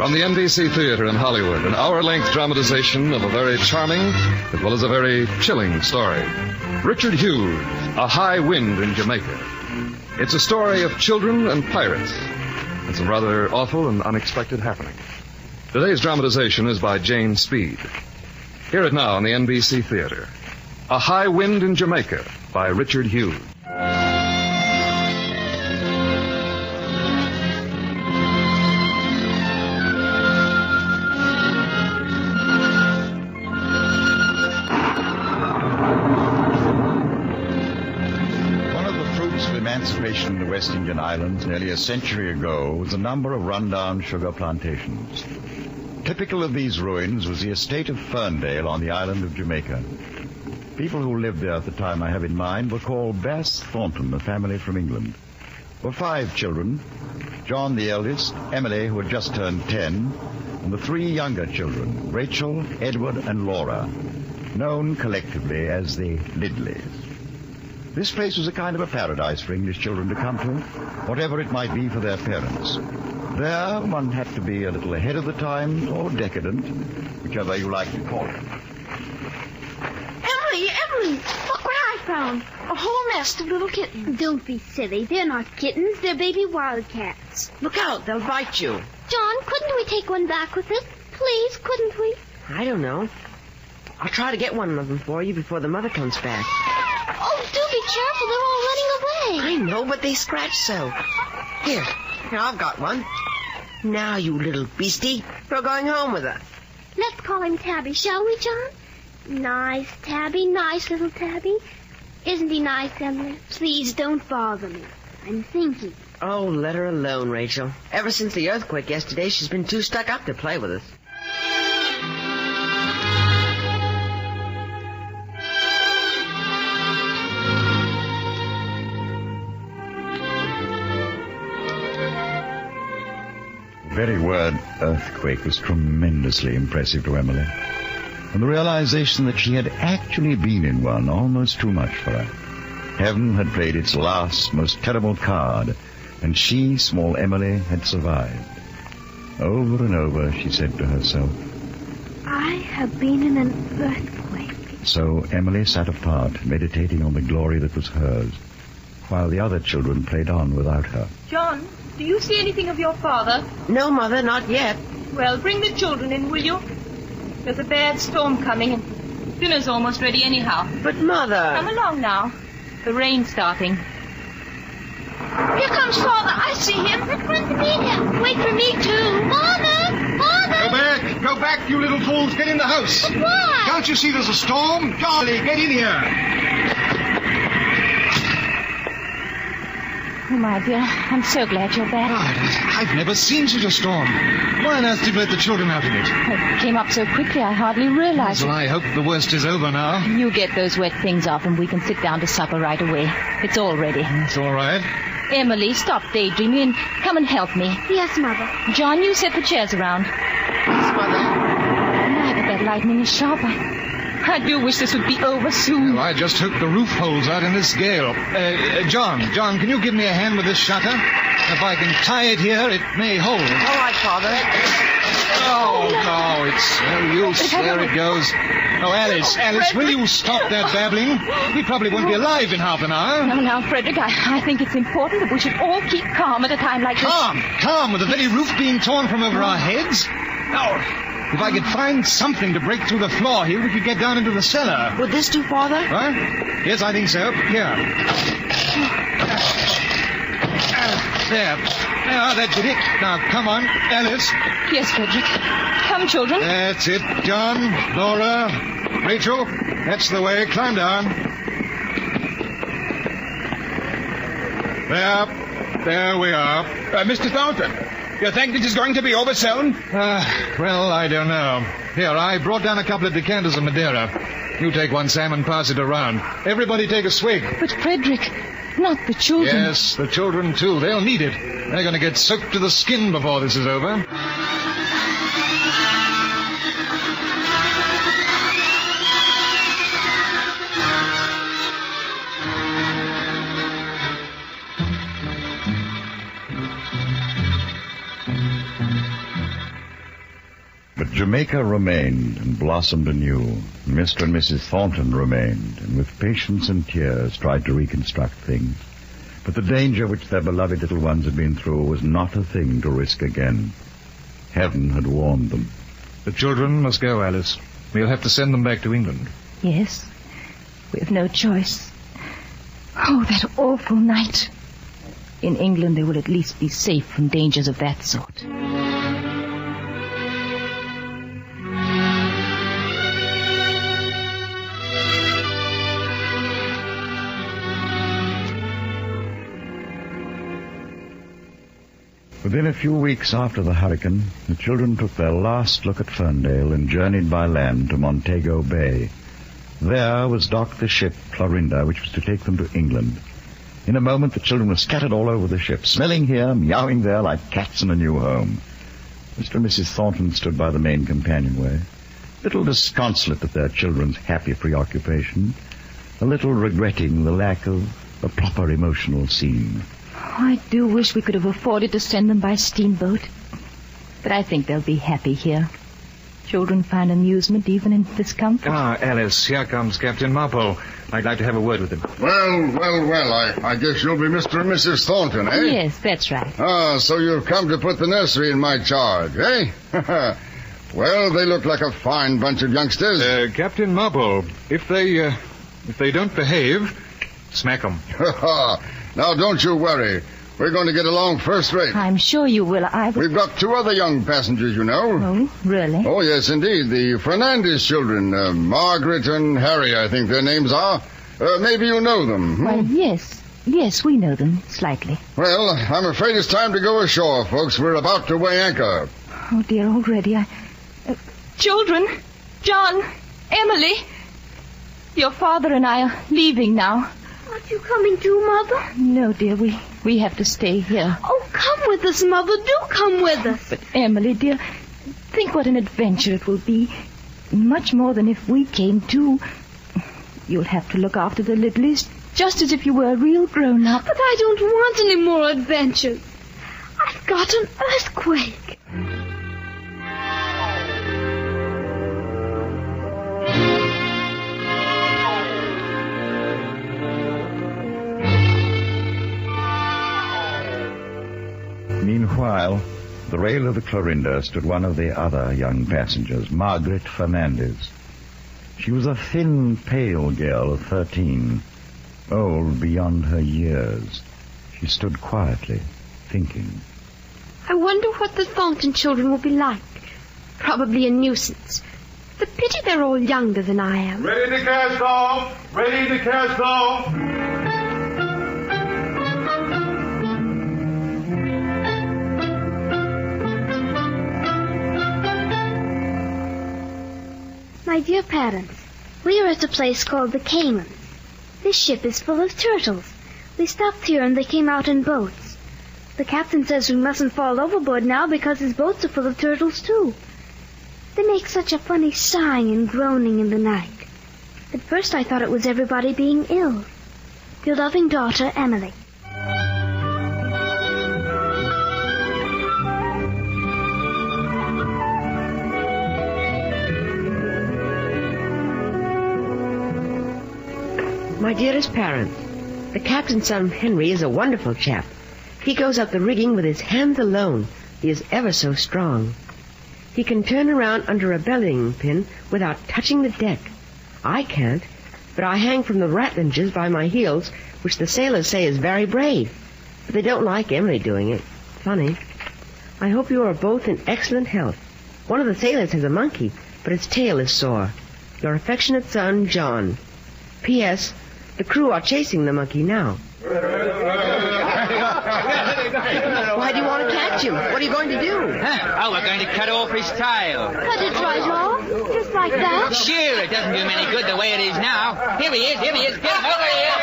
From the NBC Theater in Hollywood, an hour-length dramatization of a very charming as well as a very chilling story. Richard Hughes, A High Wind in Jamaica. It's a story of children and pirates and some rather awful and unexpected happenings. Today's dramatization is by Jane Speed. Hear it now on the NBC Theater. A High Wind in Jamaica by Richard Hughes. Emancipation in the West Indian Islands nearly a century ago was a number of run-down sugar plantations. Typical of these ruins was the estate of Ferndale on the island of Jamaica. People who lived there at the time I have in mind were called Bass Thornton, a family from England. There were 5 children, John the eldest, Emily, who had just turned 10, and the 3 younger children, Rachel, Edward, and Laura, known collectively as the Lidleys. This place was a kind of a paradise for English children to come to, whatever it might be for their parents. There, one had to be a little ahead of the times or decadent, whichever you like to call it. Emily, look what I found. A whole nest of little kittens. Don't be silly. They're not kittens. They're baby wildcats. Look out, they'll bite you. John, couldn't we take one back with us? Please, couldn't we? I don't know. I'll try to get one of them for you before the mother comes back. Oh, do be careful. They're all running away. I know, but they scratch so. Here, I've got one. Now, you little beastie, you're going home with us. Let's call him Tabby, shall we, John? Nice Tabby, nice little Tabby. Isn't he nice, Emily? Please don't bother me. I'm thinking. Oh, let her alone, Rachel. Ever since the earthquake yesterday, she's been too stuck up to play with us. The very word earthquake was tremendously impressive to Emily. And the realization that she had actually been in one almost too much for her. Heaven had played its last, most terrible card, and she, small Emily, had survived. Over and over, she said to herself, I have been in an earthquake. So Emily sat apart, meditating on the glory that was hers, while the other children played on without her. John, do you see anything of your father? No, Mother, not yet. Well, bring the children in, will you? There's a bad storm coming, and dinner's almost ready anyhow. But, Mother... Come along now. The rain's starting. Here comes Father. I see him. Let's run to meet him. Wait for me, too. Father! Father! Go back, you little fools. Get in the house. But why? Can't you see there's a storm? Charlie, get in here. Oh, my dear, I'm so glad you're back. God, I've never seen such a storm. Why on earth did you let the children out of it? It came up so quickly I hardly realized Well, I hope the worst is over now. You get those wet things off and we can sit down to supper right away. It's all ready. It's all right. Emily, stop daydreaming and come and help me. Yes, Mother. John, you set the chairs around. Yes, Mother. My, but that lightning is sharp. I do wish this would be over soon. Well, I just hope the roof holds out in this gale. John, can you give me a hand with this shutter? If I can tie it here, it may hold. All right, Father. Oh, no, it's no use. There it goes. Oh, Alice, will you stop that babbling? We probably won't be alive in half an hour. Now, Frederick, I think it's important that we should all keep calm at a time like this. Calm, with the very roof being torn from over our heads? Now, if I could find something to break through the floor here, we could get down into the cellar. Would this do, Father? What? Yes, I think so. Here. There. That did it. Now, come on, Alice. Yes, Frederick. Come, children. That's it, John, Laura, Rachel. That's the way. Climb down. There we are. Mr. Thornton, you think this is going to be over soon? Well, I don't know. Here, I brought down a couple of decanters of Madeira. You take one, Sam, and pass it around. Everybody take a swig. But, Frederick, not the children. Yes, the children, too. They'll need it. They're going to get soaked to the skin before this is over. But Jamaica remained and blossomed anew. Mr. and Mrs. Thornton remained, and with patience and tears tried to reconstruct things. But the danger which their beloved little ones had been through was not a thing to risk again. Heaven had warned them. The children must go, Alice. We'll have to send them back to England. Yes. We have no choice. Oh, that awful night. In England, they will at least be safe from dangers of that sort. Within a few weeks after the hurricane, the children took their last look at Ferndale and journeyed by land to Montego Bay. There was docked the ship Clorinda, which was to take them to England. In a moment, the children were scattered all over the ship, smelling here, meowing there like cats in a new home. Mr. and Mrs. Thornton stood by the main companionway, a little disconsolate at their children's happy preoccupation, a little regretting the lack of a proper emotional scene. I do wish we could have afforded to send them by steamboat. But I think they'll be happy here. Children find amusement even in discomfort. Ah, Alice, here comes Captain Marple. I'd like to have a word with him. Well, I guess you'll be Mr. and Mrs. Thornton, eh? Yes, that's right. Ah, so you've come to put the nursery in my charge, eh? Well, they look like a fine bunch of youngsters. Captain Marple, if they don't behave, smack them. Now, don't you worry. We're going to get along first rate. I'm sure you will. We've got 2 other young passengers, you know. Oh, really? Oh, yes, indeed. The Fernandez children, Margaret and Harry, I think their names are. Maybe you know them. Hmm? Well, yes. Yes, we know them, slightly. Well, I'm afraid it's time to go ashore, folks. We're about to weigh anchor. Oh, dear, already Children, John, Emily, your father and I are leaving now. Aren't you coming too, Mother? No, dear, we have to stay here. Oh, come with us, Mother. Do come with us. But, Emily, dear, think what an adventure it will be. Much more than if we came too. You'll have to look after the littlies, just as if you were a real grown-up. But I don't want any more adventures. I've got an earthquake. Meanwhile, the rail of the Clorinda stood one of the other young passengers, Margaret Fernandez. She was a thin, pale girl of 13, old beyond her years. She stood quietly, thinking. I wonder what the Thornton children will be like. Probably a nuisance. The pity they're all younger than I am. Ready to cast off! Ready to cast off! My dear parents, we are at a place called the Caymans. This ship is full of turtles. We stopped here and they came out in boats. The captain says we mustn't fall overboard now because his boats are full of turtles too. They make such a funny sighing and groaning in the night. At first I thought it was everybody being ill. Your loving daughter, Emily. My dearest parents, the captain's son Henry is a wonderful chap. He goes up the rigging with his hands alone. He is ever so strong. He can turn around under a bellying pin without touching the deck. I can't, but I hang from the ratlinges by my heels, which the sailors say is very brave. But they don't like Emily doing it. Funny. I hope you are both in excellent health. One of the sailors has a monkey, but its tail is sore. Your affectionate son, John. P.S. The crew are chasing the monkey now. Why do you want to catch him? What are you going to do? Oh, we're going to cut off his tail. Cut it right off? Just like that? Sure, it doesn't do him any good the way it is now. Here he is. Get him over here.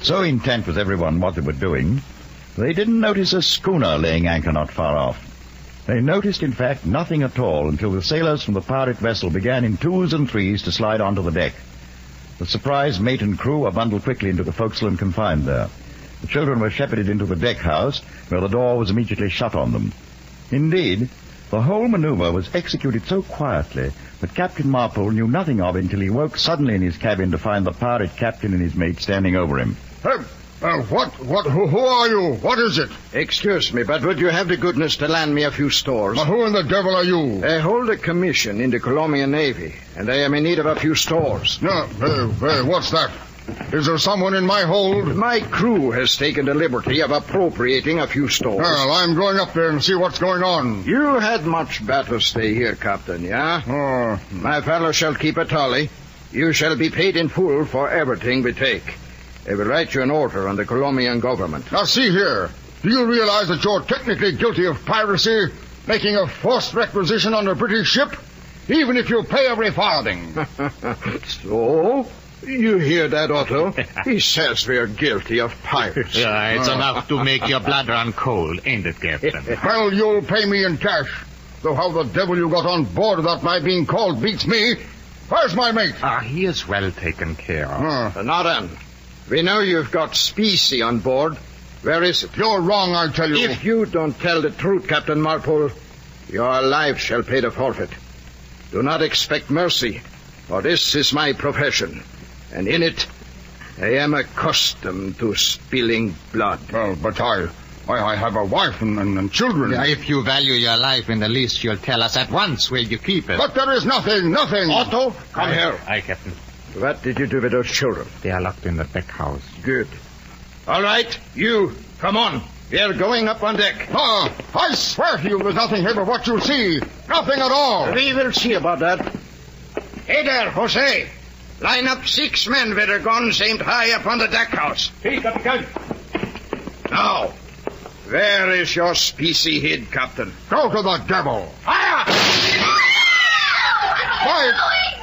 So intent was everyone what they were doing, they didn't notice a schooner laying anchor not far off. They noticed, in fact, nothing at all until the sailors from the pirate vessel began in twos and threes to slide onto the deck. The surprised mate and crew were bundled quickly into the forecastle and confined there. The children were shepherded into the deck house, where the door was immediately shut on them. Indeed, the whole maneuver was executed so quietly that Captain Marpole knew nothing of it until he woke suddenly in his cabin to find the pirate captain and his mate standing over him. Who are you? What is it? Excuse me, but would you have the goodness to land me a few stores? Well, who in the devil are you? I hold a commission in the Colombian Navy, and I am in need of a few stores. No, what's that? Is there someone in my hold? My crew has taken the liberty of appropriating a few stores. Well, I'm going up there and see what's going on. You had much better stay here, Captain, yeah? Oh. My fellow shall keep a tally. You shall be paid in full for everything we take. I will write you an order on the Colombian government. Now, see here. Do you realize that you're technically guilty of piracy, making a forced requisition on a British ship, even if you pay every farthing? So? You hear that, Otto? He says we're guilty of piracy. Yeah, it's enough to make your blood run cold, ain't it, Captain? Well, you'll pay me in cash. Though how the devil you got on board without my being called beats me. Where's my mate? He is well taken care of. Now then, we know you've got specie on board. Where is it? You're wrong, I tell you. If you don't tell the truth, Captain Marpole, your life shall pay the forfeit. Do not expect mercy, for this is my profession. And in it, I am accustomed to spilling blood. Well, but I have a wife and children. Yeah, if you value your life in the least, you'll tell us at once where you keep it. But there is nothing. Otto, come here. Aye, Captain. What did you do with those children? They are locked in the deck house. Good. All right, you, come on. We're going up on deck. I swear to you there's nothing here but what you see. Nothing at all. We will see about that. Hey there, Jose. Line up 6 men with their guns aimed high up on the deck house. Hey, Captain. Now, where is your specie hid, Captain? Go to the devil. Fire!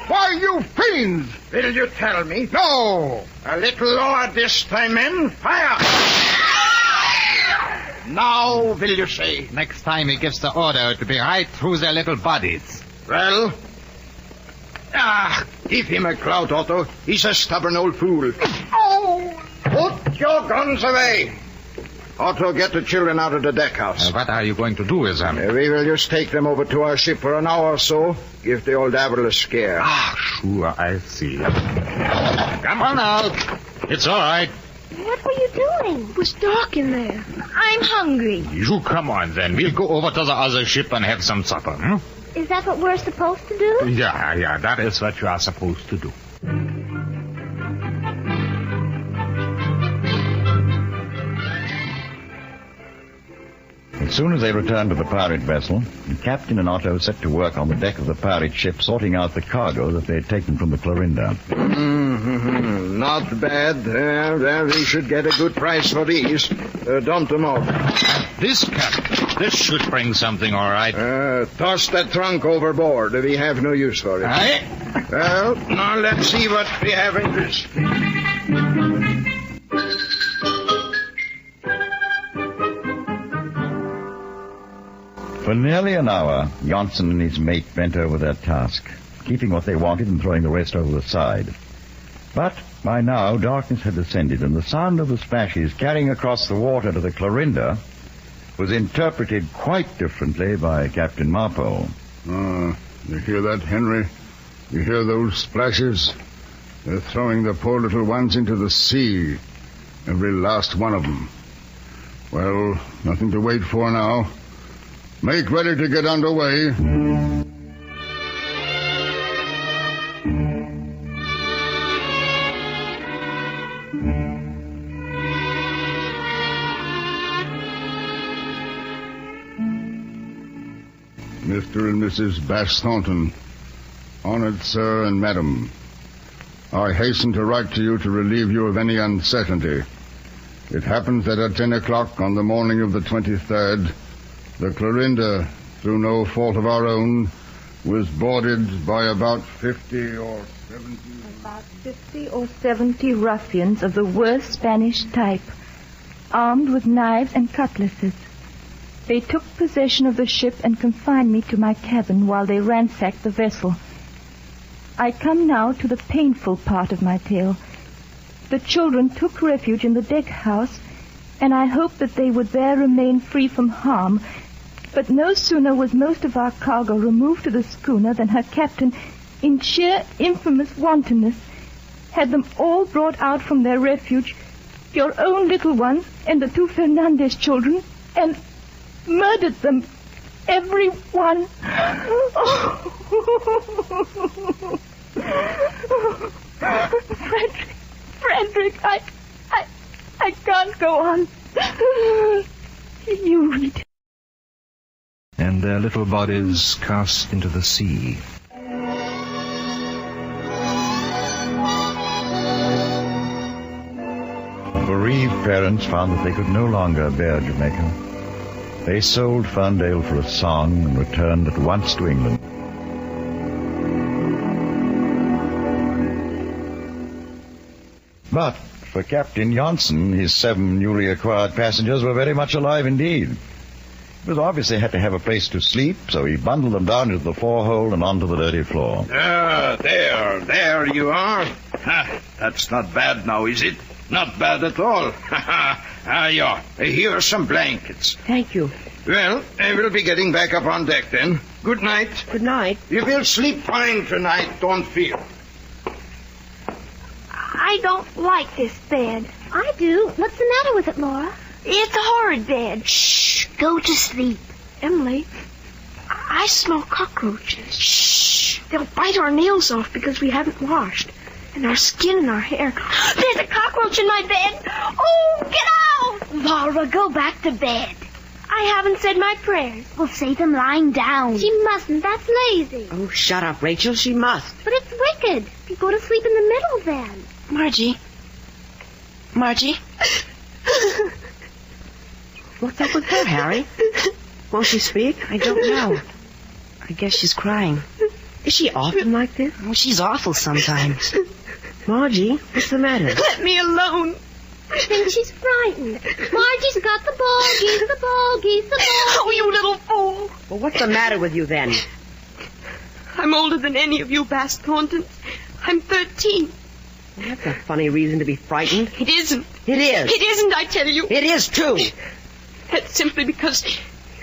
Why, you fiends! Will you tell me? No! A little lower this time, men. Fire! Now, will you say? Next time he gives the order to be right through their little bodies. Well? Give him a clout, Otto. He's a stubborn old fool. Oh! Put your guns away. Otto, get the children out of the deck house. What are you going to do with them? We will just take them over to our ship for an hour or so. Give the old devil a scare. Sure, I see. Come on now. It's all right. What were you doing? It was dark in there. I'm hungry. You come on, then. We'll go over to the other ship and have some supper, Is that what we're supposed to do? Yeah, that is what you are supposed to do. As soon as they returned to the pirate vessel, the captain and Otto set to work on the deck of the pirate ship, sorting out the cargo that they had taken from the Clorinda. Not bad. Well, we should get a good price for these. Dump them off. This, Captain, this should bring something, all right. Toss that trunk overboard. We have no use for it. Aye. Well, now let's see what we have in this. For nearly an hour, Johnson and his mate bent over their task, keeping what they wanted and throwing the rest over the side. But by now, darkness had descended, and the sound of the splashes carrying across the water to the Clorinda was interpreted quite differently by Captain Marpole. You hear that, Henry? You hear those splashes? They're throwing the poor little ones into the sea. Every last one of them. Well, nothing to wait for now. Make ready to get underway. Mr. and Mrs. Bass Thornton, honored sir and madam, I hasten to write to you to relieve you of any uncertainty. It happens that at 10 o'clock on the morning of the 23rd, the Clorinda, through no fault of our own, was boarded by about 50 or 70... About 50 or 70 ruffians of the worst Spanish type, armed with knives and cutlasses. They took possession of the ship and confined me to my cabin while they ransacked the vessel. I come now to the painful part of my tale. The children took refuge in the deck house, and I hoped that they would there remain free from harm. But no sooner was most of our cargo removed to the schooner than her captain, in sheer infamous wantonness, had them all brought out from their refuge, your own little ones and the 2 Fernandez children, and murdered them, every one. Frederick, I can't go on. You read. And their little bodies cast into the sea. Bereaved parents found that they could no longer bear Jamaica. They sold Ferndale for a song and returned at once to England. But for Captain Janssen, his 7 newly acquired passengers were very much alive indeed. He was obviously had to have a place to sleep, so he bundled them down into the forehole and onto the dirty floor. There you are. That's not bad now, is it? Not bad at all. Yeah. Here are some blankets. Thank you. Well, I will be getting back up on deck then. Good night. Good night. You will sleep fine tonight, don't fear. I don't like this bed. I do. What's the matter with it, Laura? It's a horrid bed. Shh. Go to sleep. Emily, I smell cockroaches. Shh. They'll bite our nails off because we haven't washed. And our skin and our hair. There's a cockroach in my bed. Oh, get out! Laura, go back to bed. I haven't said my prayers. We'll say them lying down. She mustn't. That's lazy. Oh, shut up, Rachel. She must. But it's wicked. You go to sleep in the middle then. Margie. What's up with her, Harry? Won't she speak? I don't know. I guess she's crying. Is she often like this? Well, she's awful sometimes. Margie, what's the matter? Let me alone. I think she's frightened. Margie's got the ball, the ball. Oh, you little fool. Well, what's the matter with you then? I'm older than any of you Bascontons. I'm 13. Well, that's a funny reason to be frightened. It isn't. It is. It isn't, I tell you. It is, too. That's simply because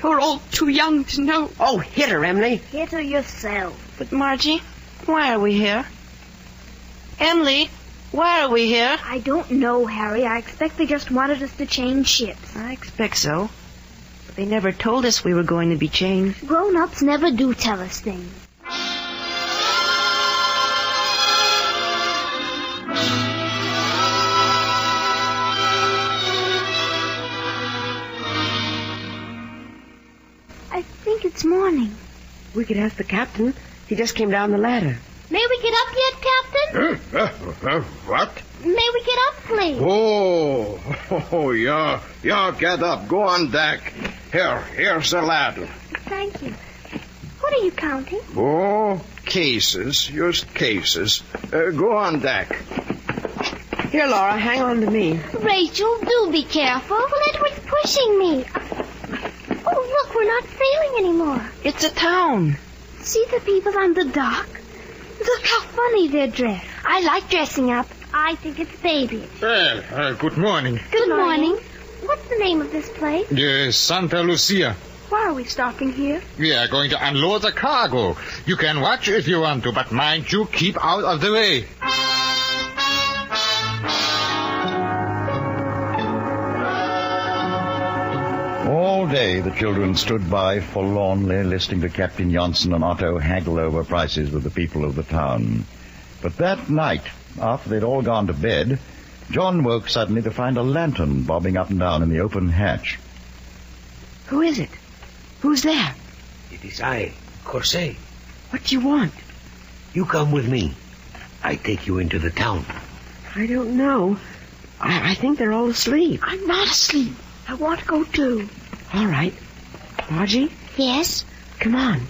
you're all too young to know. Oh, hit her, Emily. Hit her yourself. But, Margie, why are we here? Emily, why are we here? I don't know, Harry. I expect they just wanted us to change ships. I expect so. But they never told us we were going to be changed. Grown-ups never do tell us things. I think it's morning. We could ask the captain. He just came down the ladder. May we get up yet, Captain? What? May we get up, please? Yeah, get up. Go on deck. Here's the ladder. Thank you. What are you counting? Oh, cases. Just cases. Go on deck. Here, Laura, hang on to me. Rachel, do be careful. Well, Edward's pushing me. Oh, look, we're not sailing anymore. It's a town. See the people on the dock? Look how funny they're dressed. I like dressing up. I think it's babyish. Well, good morning. Good morning. What's the name of this place? Santa Lucia. Why are we stopping here? We are going to unload the cargo. You can watch if you want to, but mind you, keep out of the way. All day the children stood by forlornly listening to Captain Janssen and Otto haggle over prices with the people of the town. But that night, after they'd all gone to bed, John woke suddenly to find a lantern bobbing up and down in the open hatch. Who is it? Who's there? It is I, Corset. What do you want? You come with me. I take you into the town. I don't know. I think they're all asleep. I'm not asleep. I want to go too. All right. Margie? Yes? Come on.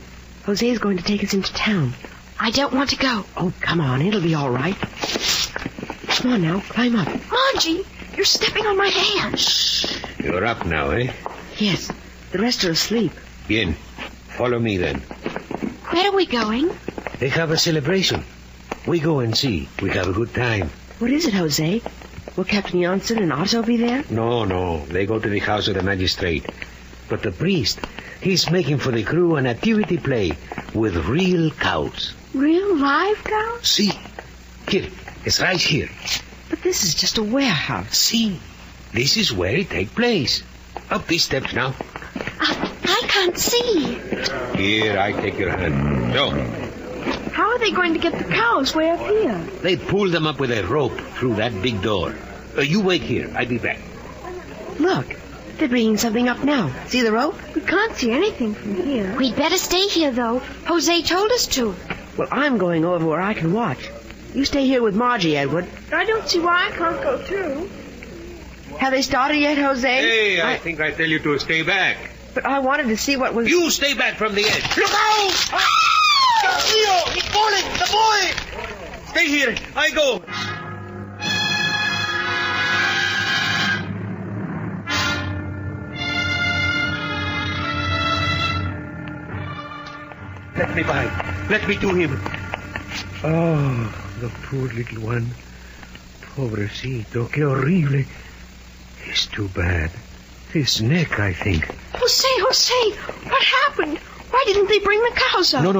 Jose's going to take us into town. I don't want to go. Oh, come on. It'll be all right. Come on now. Climb up. Margie, you're stepping on my hand. Shh. You're up now, eh? Yes. The rest are asleep. Bien. Follow me then. Where are we going? They have a celebration. We go and see. We have a good time. What is it, Jose? Will Captain Janssen and Otto be there? No. They go to the house of the magistrate. But the priest, he's making for the crew a nativity play with real cows. Real live cows? See? Here. It's right here. But this is just a warehouse. See? This is where it takes place. Up these steps now. I can't see. Here, I take your hand. Go. How are they going to get the cows way up here? They pull them up with a rope through that big door. You wait here. I'll be back. Look, they're bringing something up now. See the rope? We can't see anything from here. We'd better stay here, though. Jose told us to. Well, I'm going over where I can watch. You stay here with Margie, Edward. I don't see why I can't go too. Have they started yet, Jose? Hey, I think I tell you to stay back. But I wanted to see what was... You stay back from the edge. Look out! Leo, he's falling! The boy! Stay here. I go. Let me by. Let me do him. Oh, the poor little one. Pobrecito, qué horrible. It's too bad. His neck, I think. Jose, what happened? Why didn't they bring the cows up? No.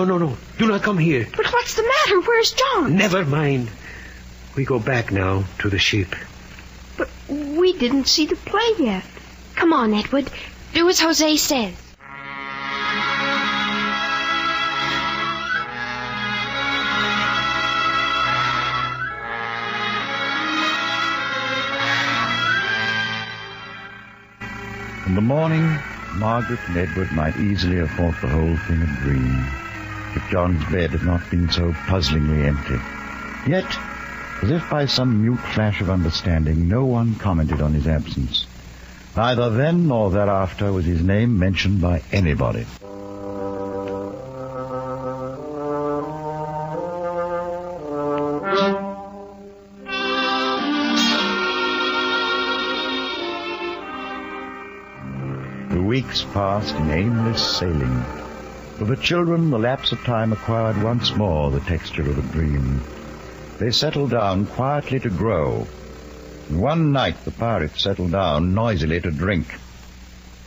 Do not come here. But what's the matter? Where's John? Never mind. We go back now to the ship. But we didn't see the play yet. Come on, Edward. Do as Jose says. In the morning, Margaret and Edward might easily have thought the whole thing a dream, if John's bed had not been so puzzlingly empty. Yet, as if by some mute flash of understanding, no one commented on his absence. Neither then nor thereafter was his name mentioned by anybody. Weeks passed in aimless sailing. For the children, the lapse of time acquired once more the texture of a dream. They settled down quietly to grow. And one night the pirates settled down noisily to drink.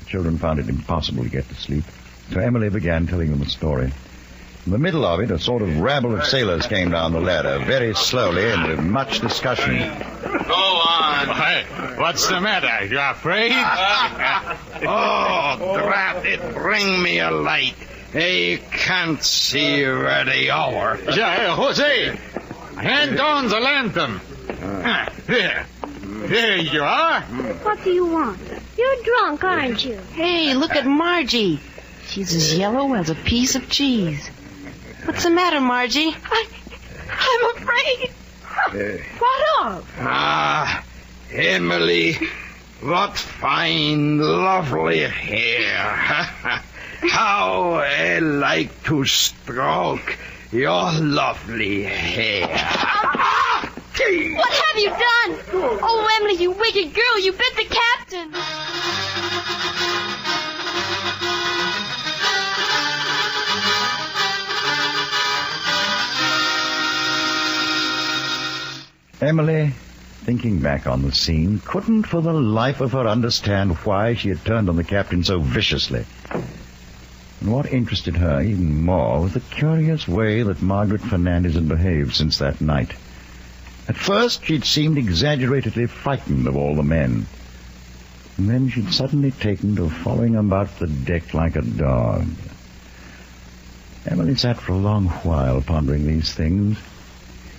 The children found it impossible to get to sleep, so Emily began telling them a story. In the middle of it, a sort of rabble of sailors came down the ladder, very slowly and with much discussion. Go on. What's the matter? You afraid? Oh, drat it, bring me a light. I can't see where they are. Yeah, Jose, hand on the lantern. There you are. What do you want? You're drunk, aren't you? Hey, look at Margie. She's as yellow as a piece of cheese. What's the matter, Margie? I'm afraid. What of? Emily, what fine, lovely hair. How I like to stroke your lovely hair. What have you done? Oh, Emily, you wicked girl, you bit the captain. Emily, thinking back on the scene, couldn't for the life of her understand why she had turned on the captain so viciously. And what interested her even more was the curious way that Margaret Fernandez had behaved since that night. At first, she'd seemed exaggeratedly frightened of all the men. And then she'd suddenly taken to following about the deck like a dog. Emily sat for a long while pondering these things.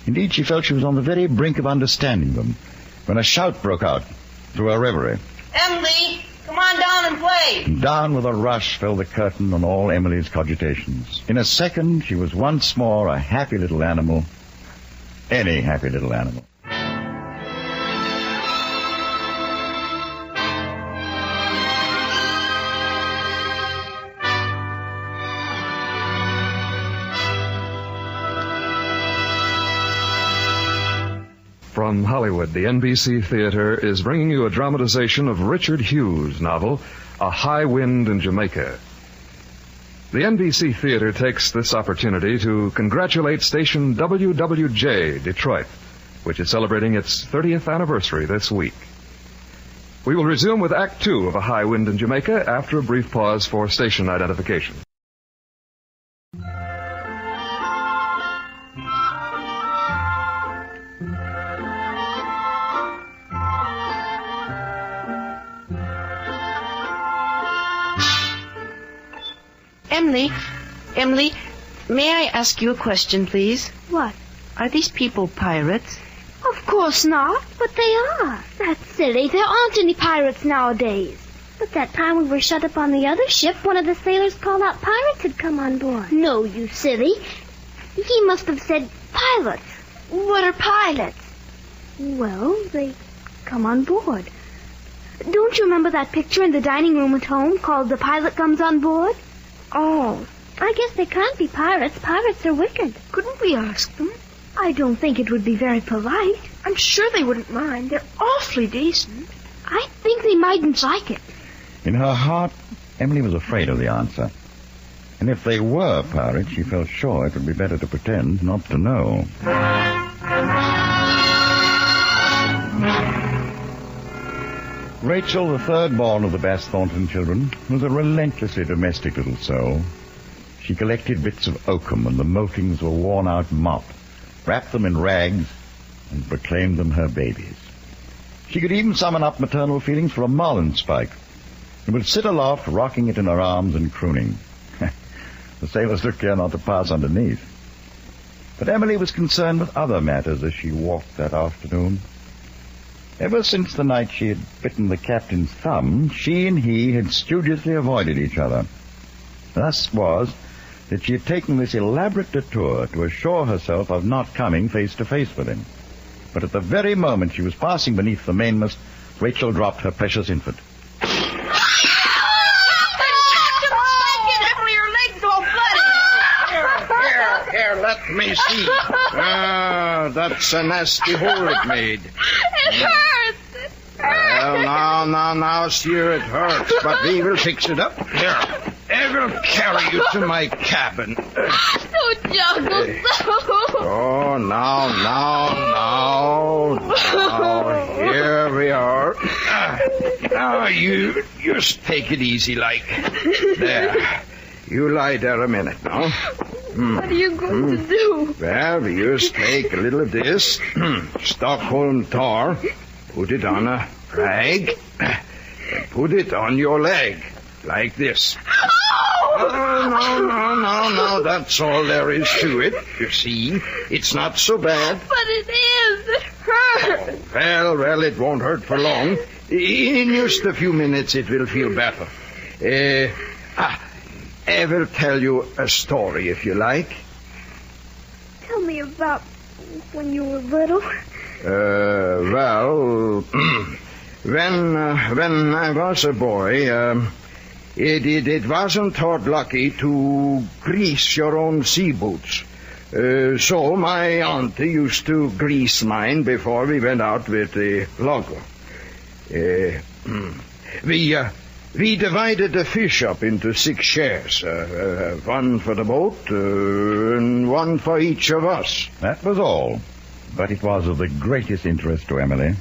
Indeed, she felt she was on the very brink of understanding them, when a shout broke out through her reverie. Emily, come on down and play. And down with a rush fell the curtain on all Emily's cogitations. In a second, she was once more a happy little animal. Any happy little animal. For From Hollywood, the NBC Theater is bringing you a dramatization of Richard Hughes' novel, A High Wind in Jamaica. The NBC Theater takes this opportunity to congratulate station WWJ Detroit, which is celebrating its 30th anniversary this week. We will resume with Act 2 of A High Wind in Jamaica after a brief pause for station identification. Emily, may I ask you a question, please? What? Are these people pirates? Of course not, but they are. That's silly. There aren't any pirates nowadays. But that time we were shut up on the other ship, one of the sailors called out pirates had come on board. No, you silly. He must have said pilots. What are pilots? Well, they come on board. Don't you remember that picture in the dining room at home called The Pilot Comes on Board? Oh, I guess they can't be pirates. Pirates are wicked. Couldn't we ask them? I don't think it would be very polite. I'm sure they wouldn't mind. They're awfully decent. I think they mightn't like it. In her heart, Emily was afraid of the answer. And if they were pirates, she felt sure it would be better to pretend not to know. Rachel, the third born of the Bass Thornton children, was a relentlessly domestic little soul. She collected bits of oakum and the moltings of a worn-out mop, wrapped them in rags, and proclaimed them her babies. She could even summon up maternal feelings for a marlinspike, and would sit aloft, rocking it in her arms and crooning. The sailors took care not to pass underneath. But Emily was concerned with other matters as she walked that afternoon. Ever since the night she had bitten the captain's thumb, she and he had studiously avoided each other. Thus was that she had taken this elaborate detour to assure herself of not coming face to face with him. But at the very moment she was passing beneath the mainmast, Rachel dropped her precious infant. Here, let me see. That's a nasty hole it made. It hurts. Well, now, sure it hurts, but we will fix it up. Here, I will carry you to my cabin. Don't juggle so. Oh, now, here we are. Now, you just take it easy like. There. You lie there a minute now. What are you going to do? Well, we just take a little of this Stockholm tar, put it on a rag, and put it on your leg, like this. No, that's all there is to it. You see, it's not so bad. But it is. It hurts. Oh, well, it won't hurt for long. In just a few minutes, it will feel better. I will tell you a story, if you like. Tell me about when you were little. Well, when I was a boy, it wasn't thought lucky to grease your own sea boots. So my auntie used to grease mine before we went out with the logger. We divided the fish up into 6 shares, one for the boat and one for each of us. That was all, but it was of the greatest interest to Emily,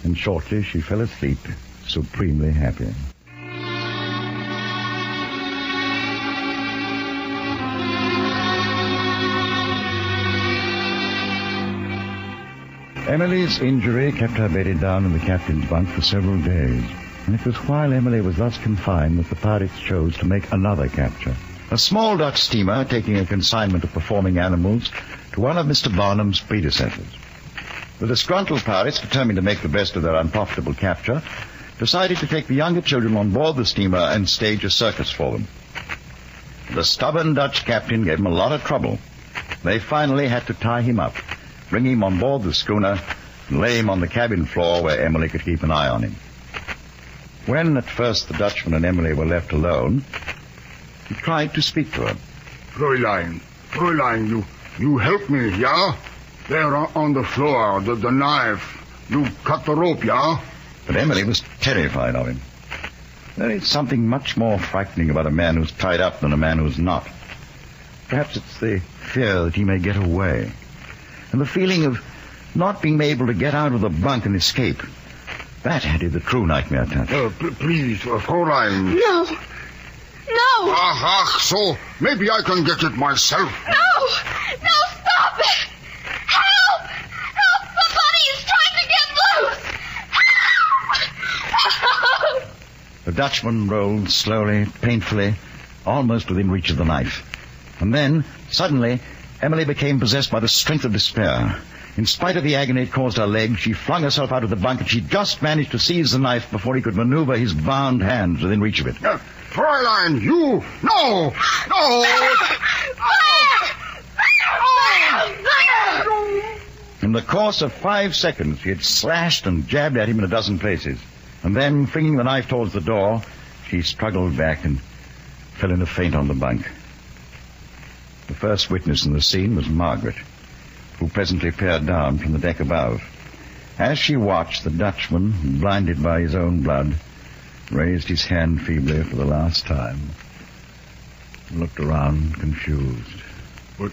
and shortly she fell asleep, supremely happy. Emily's injury kept her bedded down in the captain's bunk for several days. And it was while Emily was thus confined that the pirates chose to make another capture. A small Dutch steamer taking a consignment of performing animals to one of Mr. Barnum's predecessors. The disgruntled pirates, determined to make the best of their unprofitable capture, decided to take the younger children on board the steamer and stage a circus for them. The stubborn Dutch captain gave them a lot of trouble. They finally had to tie him up, bring him on board the schooner, and lay him on the cabin floor where Emily could keep an eye on him. When, at first, the Dutchman and Emily were left alone, he tried to speak to her. Fräulein, you help me, yeah? There on the floor, the knife. You cut the rope, yeah? But Emily was terrified of him. There is something much more frightening about a man who's tied up than a man who's not. Perhaps it's the fear that he may get away. And the feeling of not being able to get out of the bunk and escape. That added the true nightmare touch. Please, Fräulein. No. No. So maybe I can get it myself. No. No, stop it. Help. Help. Somebody is trying to get loose. Help. The Dutchman rolled slowly, painfully, almost within reach of the knife. And then, suddenly, Emily became possessed by the strength of despair. In spite of the agony it caused her leg, she flung herself out of the bunk, and she just managed to seize the knife before he could maneuver his bound hands within reach of it. Fräulein, you! No! No! In the course of 5 seconds, she had slashed and jabbed at him in a dozen places. And then, flinging the knife towards the door, she struggled back and fell in a faint on the bunk. The first witness in the scene was Margaret, who presently peered down from the deck above. As she watched, the Dutchman, blinded by his own blood, raised his hand feebly for the last time and looked around confused. But,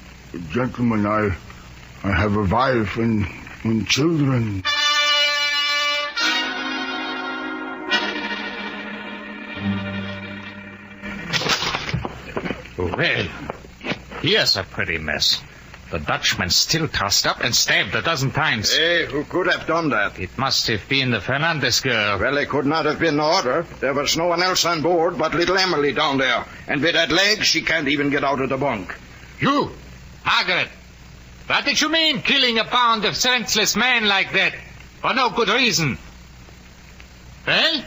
gentlemen, I have a wife and children. Well, here's a pretty mess. The Dutchman still tossed up and stabbed a dozen times. Hey, who could have done that? It must have been the Fernandez girl. Well, it could not have been the order. There was no one else on board but little Emily down there. And with that leg, she can't even get out of the bunk. You, Margaret, what did you mean killing a pound of senseless man like that? For no good reason. Well,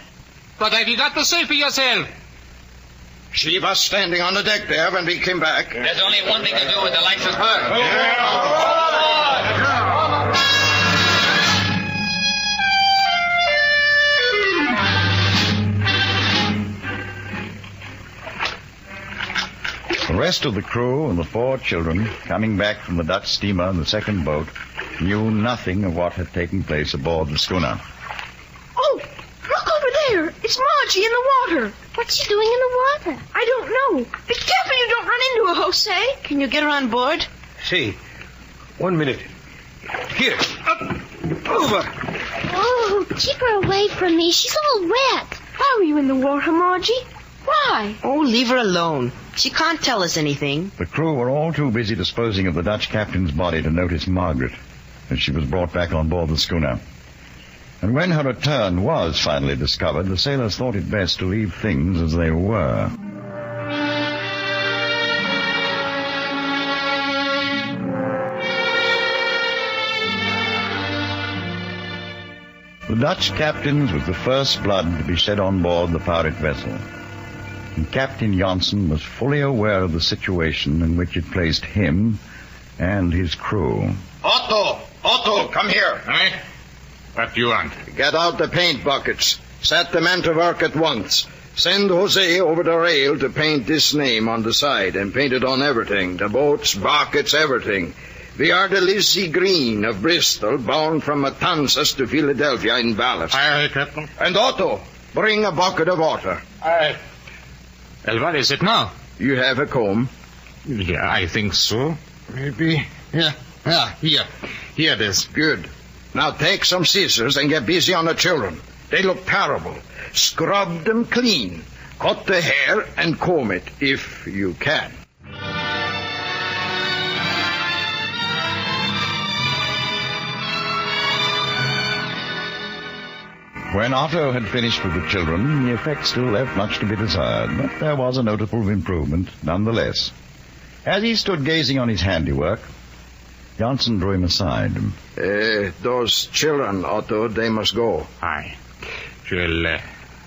what have you got to say for yourself? She was standing on the deck there when we came back. There's only one thing to do with the likes of her. The rest of the crew and the 4 children, coming back from the Dutch steamer and the second boat, knew nothing of what had taken place aboard the schooner. Oh, look over there. It's Margie in the water. What's she doing in the water? I don't know. Be careful you don't run into her, Jose. Can you get her on board? See, 1 minute. Here, up, over. Oh, keep her away from me. She's all wet. Why were you in the water, Margie? Why? Oh, leave her alone. She can't tell us anything. The crew were all too busy disposing of the Dutch captain's body to notice Margaret as she was brought back on board the schooner. And when her return was finally discovered, the sailors thought it best to leave things as they were. The Dutch captain's was the first blood to be shed on board the pirate vessel. And Captain Janssen was fully aware of the situation in which it placed him and his crew. Otto, come here. Eh? What do you want? Get out the paint buckets. Set the men to work at once. Send Jose over the rail to paint this name on the side and paint it on everything. The boats, buckets, everything. We are the Lizzie Green of Bristol, bound from Matanzas to Philadelphia in ballast. Aye, Captain. And Otto, bring a bucket of water. Aye. Well, what is it now? You have a comb? Yeah, I think so. Maybe. Yeah, here. Here it is. Good. Now take some scissors and get busy on the children. They look terrible. Scrub them clean. Cut the hair and comb it, if you can. When Otto had finished with the children, the effect still left much to be desired, but there was a notable improvement nonetheless. As he stood gazing on his handiwork, Janssen drew him aside. Those children, Otto, they must go. Aye. You'll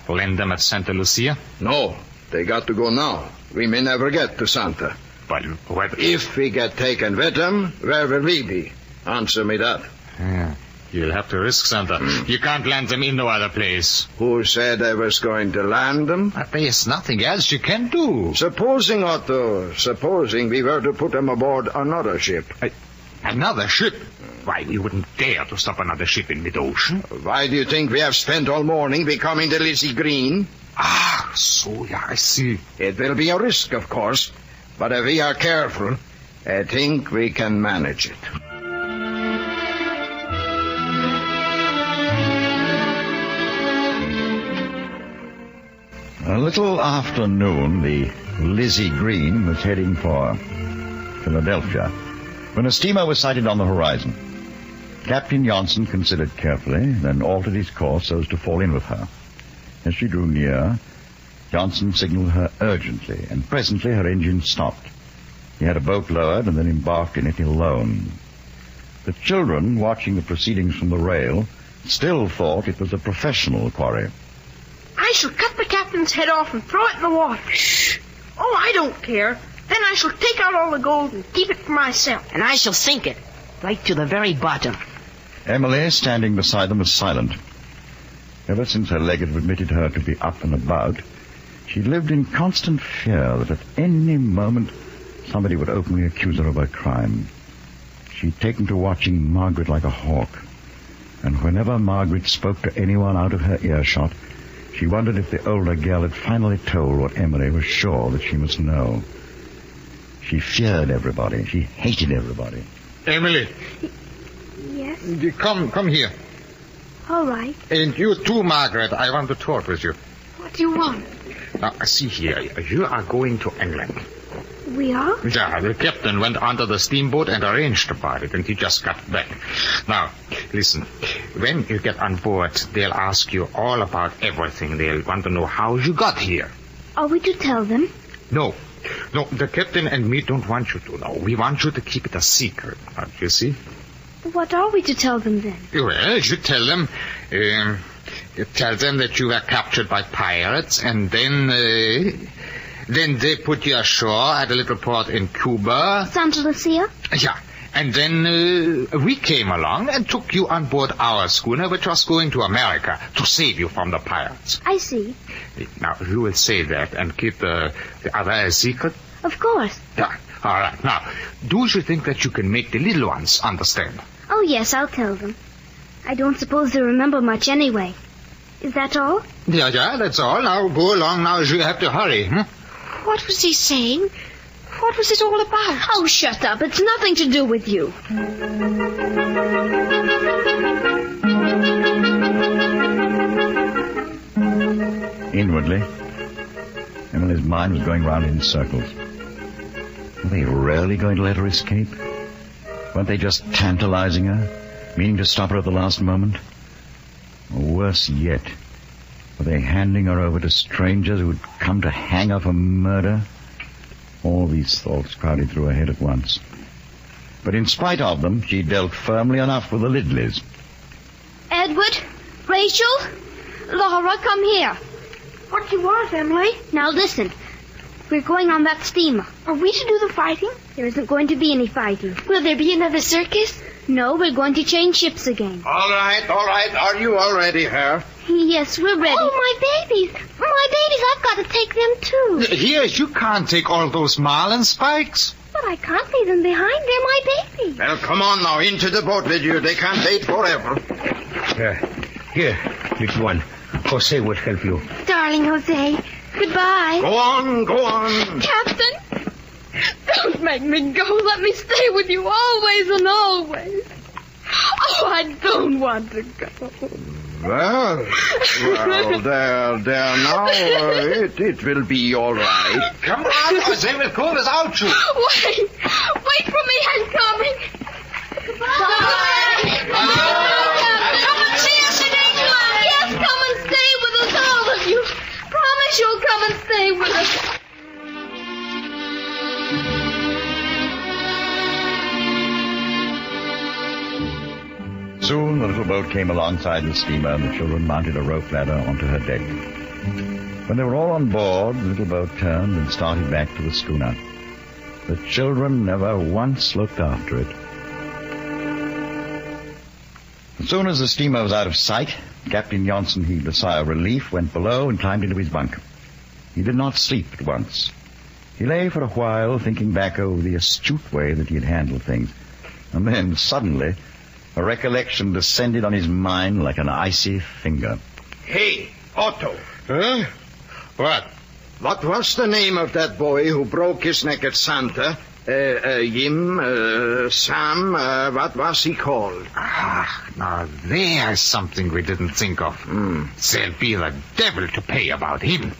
lend them at Santa Lucia? No, they got to go now. We may never get to Santa. But what? If we get taken with them, where will we be? Answer me that. Yeah. You'll have to risk Santa. You can't land them in no other place. Who said I was going to land them? But there's nothing else you can do. Supposing, Otto, we were to put them aboard another ship. Another ship? Why, we wouldn't dare to stop another ship in mid-ocean. Why do you think we have spent all morning becoming the Lizzie Green? Ah, so, yeah, I see. It will be a risk, of course. But if we are careful, I think we can manage it. A little after noon, the Lizzie Green was heading for Philadelphia when a steamer was sighted on the horizon. Captain Johnson considered carefully, then altered his course so as to fall in with her. As she drew near, Johnson signaled her urgently, and presently her engine stopped. He had a boat lowered and then embarked in it alone. The children, watching the proceedings from the rail, still thought it was a professional quarry. I shall cut the captain's head off and throw it in the water. Shh. Oh, I don't care. Then I shall take out all the gold and keep it for myself. And I shall sink it right to the very bottom. Emily, standing beside them, was silent. Ever since her leg had admitted her to be up and about, she lived in constant fear that at any moment somebody would openly accuse her of a crime. She'd taken to watching Margaret like a hawk, and whenever Margaret spoke to anyone out of her earshot, she wondered if the older girl had finally told what Emily was sure that she must know. She feared everybody. She hated everybody. Emily. Yes? Come here. All right. And you too, Margaret. I want to talk with you. What do you want? Now, see here. You are going to England. We are? Yeah, the captain went onto the steamboat and arranged about it, and he just got back. Now, listen. When you get on board, they'll ask you all about everything. They'll want to know how you got here. Are we to tell them? No, the captain and me don't want you to know. We want you to keep it a secret, don't you see? What are we to tell them then? Well, you tell them... you tell them that you were captured by pirates, and then they put you ashore at a little port in Cuba. Santa Lucia? Yeah. And then we came along and took you on board our schooner, which was going to America to save you from the pirates. I see. Now, you will say that and keep the other a secret? Of course. Yeah. All right. Now, do you think that you can make the little ones understand? Oh, yes, I'll tell them. I don't suppose they remember much anyway. Is that all? Yeah, that's all. Now, go along now. You have to hurry. What was he saying? What was it all about? Oh, shut up. It's nothing to do with you. Inwardly, Emily's mind was going round in circles. Were they really going to let her escape? Weren't they just tantalizing her, meaning to stop her at the last moment? Or worse yet, were they handing her over to strangers who would come to hang her for murder? All these thoughts crowded through her head at once. But in spite of them, she dealt firmly enough with the Lidleys. Edward, Rachel, Laura, come here. What do you want, Emily? Now listen. We're going on that steamer. Are we to do the fighting? There isn't going to be any fighting. Will there be another circus? No, we're going to change ships again. All right. Are you all ready, Herr? Yes, we're ready. Oh, my babies. I've got to take them, too. Here, you can't take all those marlin spikes. But I can't leave them behind. They're my babies. Well, come on now. Into the boat with you. They can't wait forever. Here, little one. Jose would help you. Darling Jose, goodbye. Go on. Captain, don't make me go. Let me stay with you always and always. Oh, I don't want to go. Well, there now. It will be all right. Come on, Jose will go without you. Wait for me. I'm coming. Bye. Come and see us in England. Yes, come and stay with us, all of you. Promise you'll come and stay with us. Soon the little boat came alongside the steamer, and the children mounted a rope ladder onto her deck. When they were all on board, the little boat turned and started back to the schooner. The children never once looked after it. As soon as the steamer was out of sight, Captain Johnson heaved a sigh of relief, went below, and climbed into his bunk. He did not sleep at once. He lay for a while, thinking back over the astute way that he had handled things. And then, suddenly, A recollection descended on his mind like an icy finger. Hey, Otto. Huh? What? What was the name of that boy who broke his neck at Santa? Sam, what was he called? Now there's something we didn't think of. There'll be the devil to pay about him.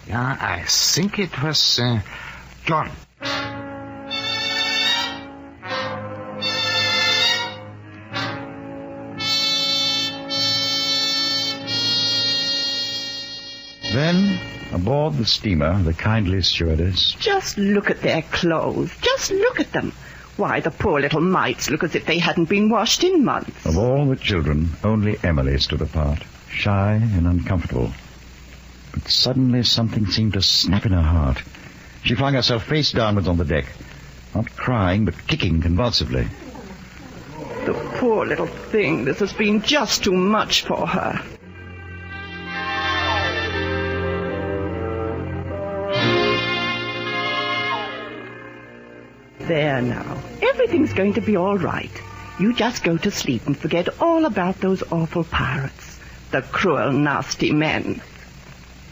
Yeah, I think it was, John. Then, aboard the steamer, the kindly stewardess... Just look at their clothes. Just look at them. Why, the poor little mites look as if they hadn't been washed in months. Of all the children, only Emily stood apart, shy and uncomfortable. But suddenly something seemed to snap in her heart. She flung herself face downwards on the deck, not crying, but kicking convulsively. The poor little thing, this has been just too much for her. There now. Everything's going to be all right. You just go to sleep and forget all about those awful pirates. The cruel, nasty men.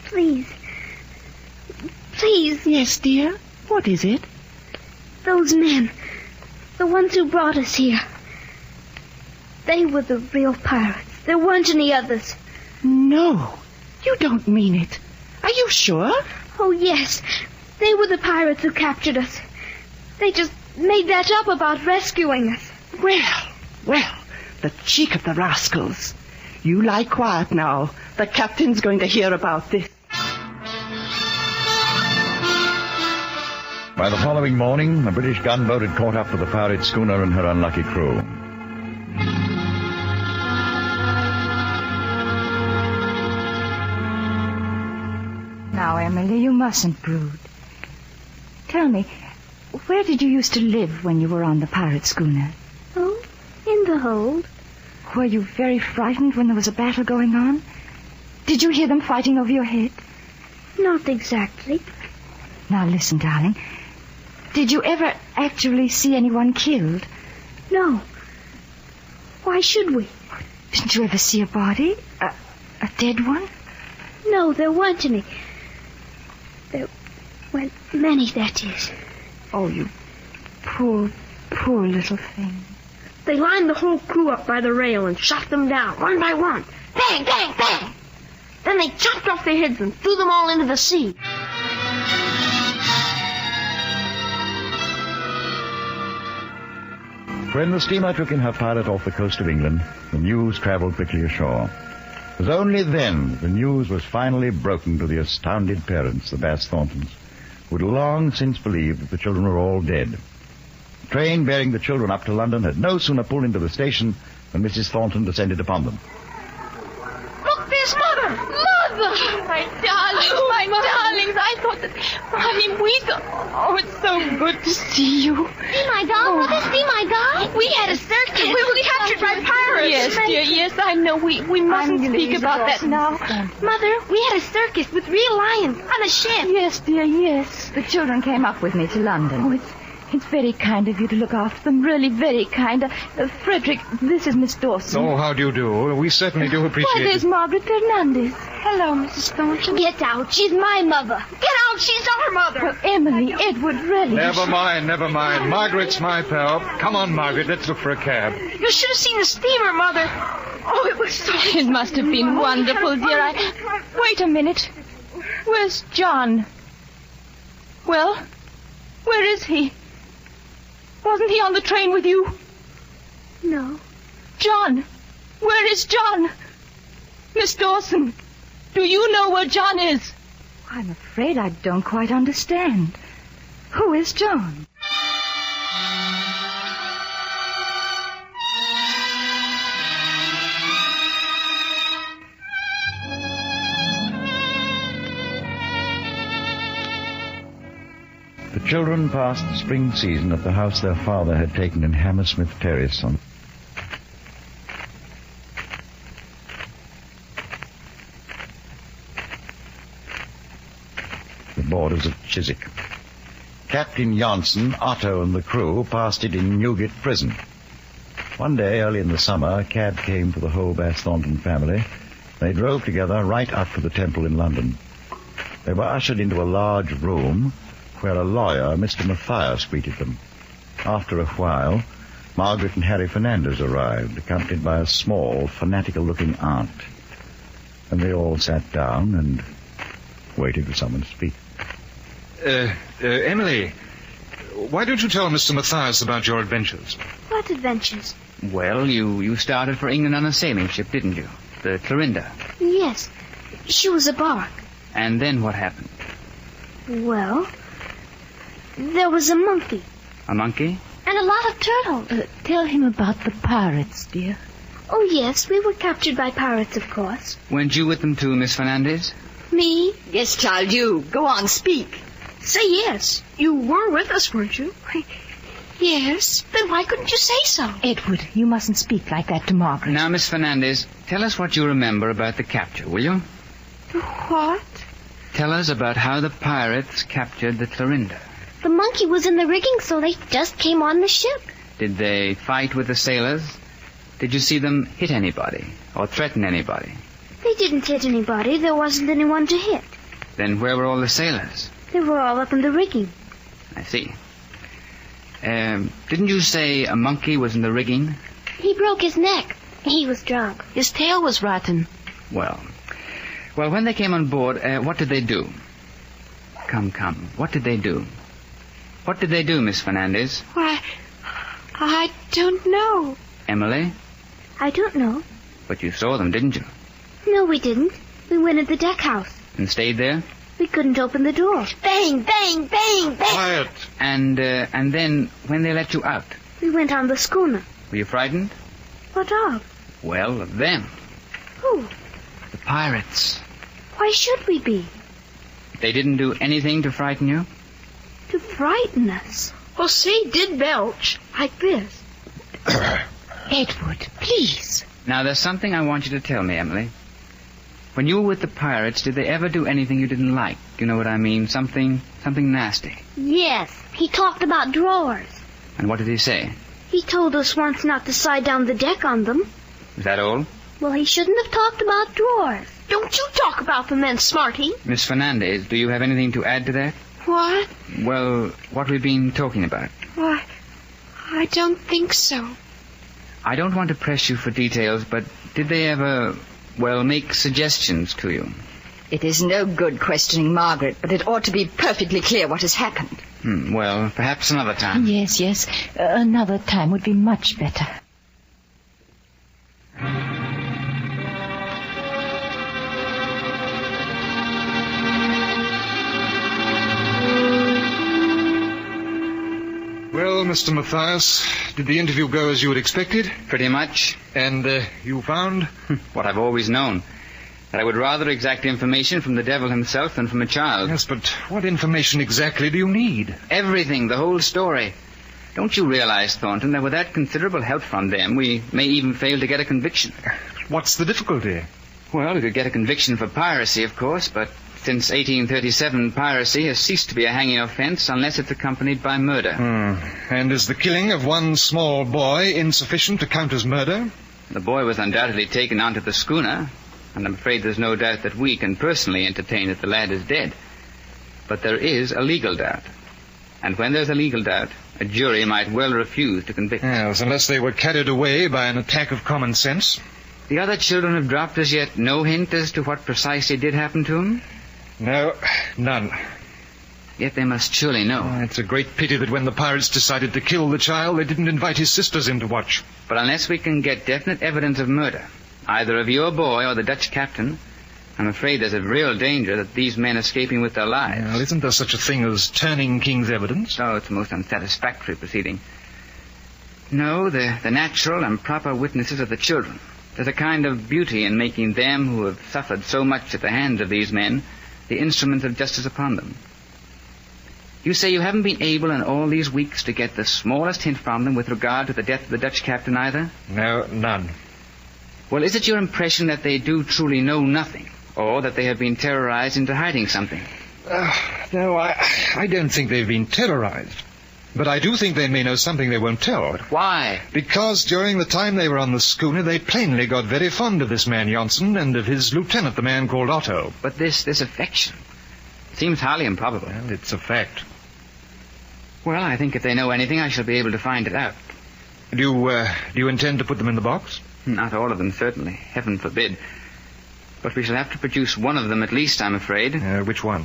Please. Please. Yes, dear? What is it? Those men. The ones who brought us here. They were the real pirates. There weren't any others. No. You don't mean it. Are you sure? Oh, yes. They were the pirates who captured us. They just made that up about rescuing us. Well, the cheek of the rascals. You lie quiet now. The captain's going to hear about this. By the following morning, a British gunboat had caught up with the pirate schooner and her unlucky crew. Now, Emily, you mustn't brood. Tell me, where did you used to live when you were on the pirate schooner? Oh, in the hold. Were you very frightened when there was a battle going on? Did you hear them fighting over your head? Not exactly. Now listen, darling. Did you ever actually see anyone killed? No. Why should we? Didn't you ever see a body? A dead one? No, there weren't any. There weren't many, that is. Oh, you poor little thing. They lined the whole crew up by the rail and shot them down, one by one. Bang, bang, bang! Then they chopped off their heads and threw them all into the sea. When the steamer took in her pilot off the coast of England, the news traveled quickly ashore. It was only then the news was finally broken to the astounded parents, the Bass Thorntons, who had long since believed that the children were all dead. The train bearing the children up to London had no sooner pulled into the station than Mrs. Thornton descended upon them. Look, there's Mother! Mother! My darlings, my darlings. I thought that... Honey, we thought... Oh, it's so good to see you. See my doll, Mother? See my doll? We had a circus. We were captured by pirates. Yes, dear, yes, I know. We mustn't speak about that now. Mother, we had a circus with real lions on a ship. Yes, dear, yes. The children came up with me to London. Oh, it's very kind of you to look after them. Really very kind. Frederick, this is Miss Dawson. Oh, how do you do? We certainly do appreciate Why, there's it. Margaret Fernandez. Hello, Mrs. Thornton. Get out. She's my mother. Get out. She's our mother. Well, Emily, Edward, really. Never mind. Margaret's my pal. Come on, Margaret. Let's look for a cab. You should have seen the steamer, Mother. Oh, it was so... It must have been wonderful, dear. Wait a minute. Where's John? Well, where is he? Wasn't he on the train with you? No. John! Where is John? Miss Dawson, do you know where John is? I'm afraid I don't quite understand. Who is John? The children passed the spring season at the house their father had taken in Hammersmith Terrace on the borders of Chiswick. Captain Janssen, Otto, and the crew passed it in Newgate Prison. One day, early in the summer, a cab came for the whole Bass Thornton family. They drove together right up to the temple in London. They were ushered into a large room where a lawyer, Mr. Matthias, greeted them. After a while, Margaret and Harry Fernandez arrived, accompanied by a small, fanatical-looking aunt. And they all sat down and waited for someone to speak. Emily, why don't you tell Mr. Matthias about your adventures? What adventures? Well, you started for England on a sailing ship, didn't you? The Clorinda. Yes. She was a bark. And then what happened? Well, there was a monkey. A monkey? And a lot of turtles. Tell him about the pirates, dear. Oh, yes, we were captured by pirates, of course. Weren't you with them too, Miss Fernandez? Me? Yes, child, you. Go on, speak. Say yes. You were with us, weren't you? Yes. Then why couldn't you say so? Edward, you mustn't speak like that to Margaret. Now, Miss Fernandez, tell us what you remember about the capture, will you? What? Tell us about how the pirates captured the Clorinda. The monkey was in the rigging, so they just came on the ship. Did they fight with the sailors? Did you see them hit anybody or threaten anybody? They didn't hit anybody. There wasn't anyone to hit. Then where were all the sailors? They were all up in the rigging. I see. Didn't you say a monkey was in the rigging? He broke his neck. He was drunk. His tail was rotten. Well, when they came on board, what did they do? Come. What did they do? What did they do, Miss Fernandez? Why, I don't know. Emily? I don't know. But you saw them, didn't you? No, we didn't. We went in the deck house. And stayed there? We couldn't open the door. Bang, bang, bang, bang. Quiet. And then, when they let you out? We went on the schooner. Were you frightened? What of? Well, of them. Who? The pirates. Why should we be? They didn't do anything to frighten you? To frighten us. Well, Say did belch, like this. Edward, please. Now, there's something I want you to tell me, Emily. When you were with the pirates, did they ever do anything you didn't like? You know what I mean? Something nasty. Yes. He talked about drawers. And what did he say? He told us once not to slide down the deck on them. Is that all? Well, he shouldn't have talked about drawers. Don't you talk about them then, smarty. Miss Fernandez, do you have anything to add to that? What? Well, what we've been talking about. Why, I don't think so. I don't want to press you for details, but did they ever, make suggestions to you? It is no good questioning Margaret, but it ought to be perfectly clear what has happened. Well, perhaps another time. Yes. Another time would be much better. Well, Mr. Matthias, did the interview go as you had expected? Pretty much. And you found? What I've always known. That I would rather exact information from the devil himself than from a child. Yes, but what information exactly do you need? Everything, the whole story. Don't you realize, Thornton, that without considerable help from them, we may even fail to get a conviction? What's the difficulty? Well, we could get a conviction for piracy, of course, but since 1837, piracy has ceased to be a hanging offense unless it's accompanied by murder. And is the killing of one small boy insufficient to count as murder? The boy was undoubtedly taken onto the schooner, and I'm afraid there's no doubt that we can personally entertain that the lad is dead. But there is a legal doubt. And when there's a legal doubt, a jury might well refuse to convict. Yes, unless they were carried away by an attack of common sense. The other children have dropped as yet no hint as to what precisely did happen to him? No, none. Yet they must surely know. It's a great pity that when the pirates decided to kill the child, they didn't invite his sisters in to watch. But unless we can get definite evidence of murder, either of your boy or the Dutch captain, I'm afraid there's a real danger that these men escaping with their lives. Well, isn't there such a thing as turning king's evidence? Oh, it's a most unsatisfactory proceeding. No, the natural and proper witnesses are the children. There's a kind of beauty in making them who have suffered so much at the hands of these men the instruments of justice upon them. You say you haven't been able in all these weeks to get the smallest hint from them with regard to the death of the Dutch captain either? No, none. Well, is it your impression that they do truly know nothing, or that they have been terrorized into hiding something? No, I don't think they've been terrorized. But I do think they may know something they won't tell. But why? Because during the time they were on the schooner, they plainly got very fond of this man Janssen and of his lieutenant, the man called Otto. But this affection seems highly improbable. Well, it's a fact. Well, I think if they know anything, I shall be able to find it out. Do you intend to put them in the box? Not all of them, certainly. Heaven forbid. But we shall have to produce one of them at least, I'm afraid. Which one?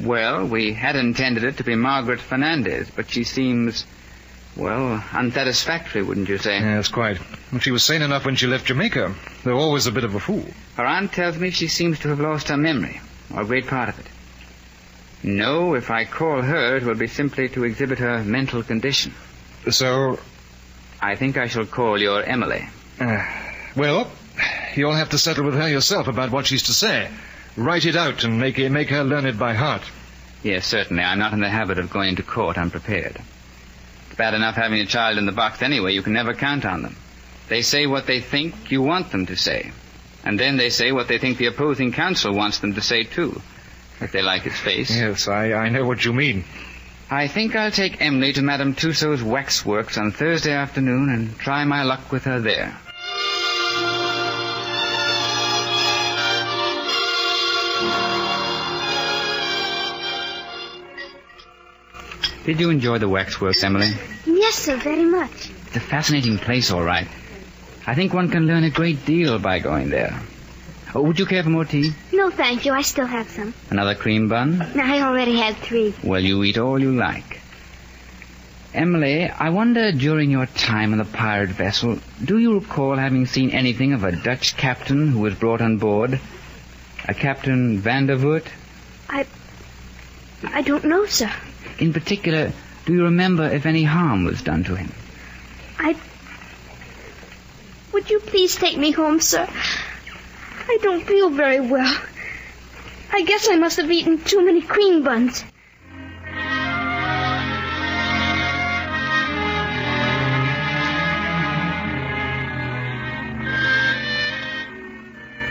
Well, we had intended it to be Margaret Fernandez, but she seems, well, unsatisfactory, wouldn't you say? Yes, quite. Well, she was sane enough when she left Jamaica, though always a bit of a fool. Her aunt tells me she seems to have lost her memory, or a great part of it. No, if I call her, it will be simply to exhibit her mental condition. So? I think I shall call your Emily. Well, you'll have to settle with her yourself about what she's to say. Write it out and make her learn it by heart. Yes, certainly. I'm not in the habit of going to court unprepared. It's bad enough having a child in the box anyway. You can never count on them. They say what they think you want them to say. And then they say what they think the opposing counsel wants them to say, too. If they like his face. Yes, I know what you mean. I think I'll take Emily to Madame Tussaud's waxworks on Thursday afternoon and try my luck with her there. Did you enjoy the waxworks, Emily? Yes, sir, very much. It's a fascinating place, all right. I think one can learn a great deal by going there. Oh, would you care for more tea? No, thank you. I still have some. Another cream bun? I already had 3. Well, you eat all you like. Emily, I wonder, during your time on the pirate vessel, do you recall having seen anything of a Dutch captain who was brought on board? A Captain Van der Voort? I don't know, sir. In particular, do you remember if any harm was done to him? Would you please take me home, sir? I don't feel very well. I guess I must have eaten too many cream buns.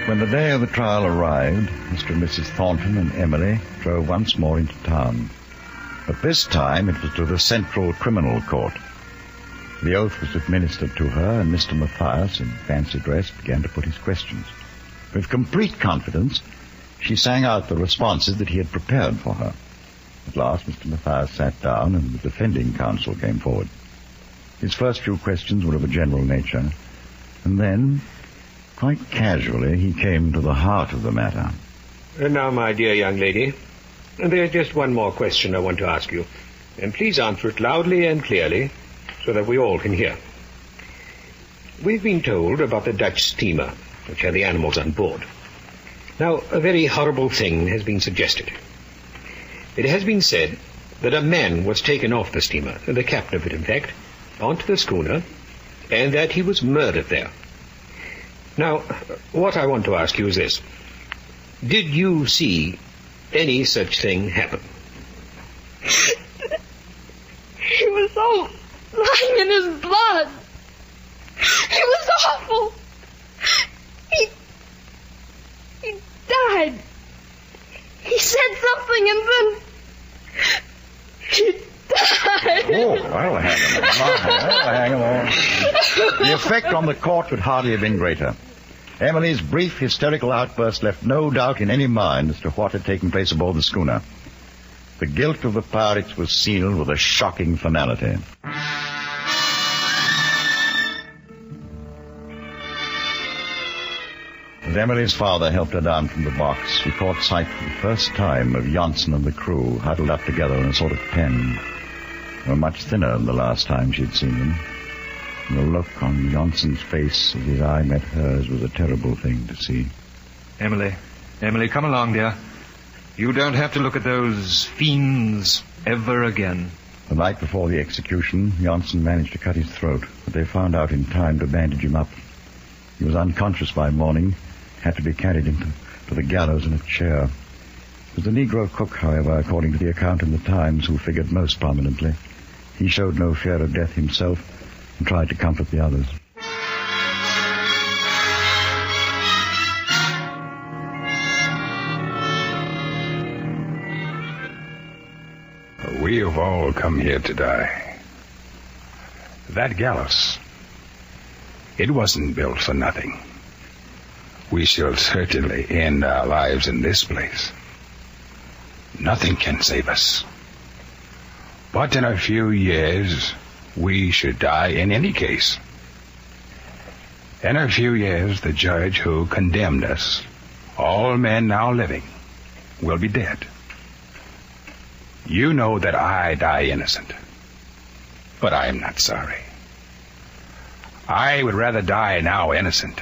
When the day of the trial arrived, Mr. and Mrs. Thornton and Emily drove once more into town. But this time it was to the Central Criminal Court. The oath was administered to her, and Mr. Mathias, in fancy dress, began to put his questions. With complete confidence, she sang out the responses that he had prepared for her. At last, Mr. Mathias sat down, and the defending counsel came forward. His first few questions were of a general nature, and then, quite casually, he came to the heart of the matter. And now, my dear young lady, there's just one more question I want to ask you. And please answer it loudly and clearly, so that we all can hear. We've been told about the Dutch steamer, which had the animals on board. Now, a very horrible thing has been suggested. It has been said that a man was taken off the steamer, the captain of it, in fact, onto the schooner, and that he was murdered there. Now, what I want to ask you is this. Did you see any such thing happen? He was all lying in his blood. It was awful. He died. He said something and then he died. Oh, I'll hang him on. The effect on the court could hardly have been greater. Emily's brief, hysterical outburst left no doubt in any mind as to what had taken place aboard the schooner. The guilt of the pirates was sealed with a shocking finality. As Emily's father helped her down from the box, she caught sight for the first time of Janssen and the crew huddled up together in a sort of pen. They were much thinner than the last time she'd seen them. And the look on Janssen's face as his eye met hers was a terrible thing to see. Emily, come along, dear. You don't have to look at those fiends ever again. The night before the execution, Janssen managed to cut his throat, but they found out in time to bandage him up. He was unconscious by morning, had to be carried to the gallows in a chair. It was the Negro cook, however, according to the account in the Times, who figured most prominently. He showed no fear of death himself and tried to comfort the others. We You've all come here to die. That gallows, it wasn't built for nothing. We shall certainly end our lives in this place. Nothing can save us. But in a few years, we should die in any case. In a few years, the judge who condemned us, all men now living, will be dead. You know that I die innocent, but I am not sorry. I would rather die now innocent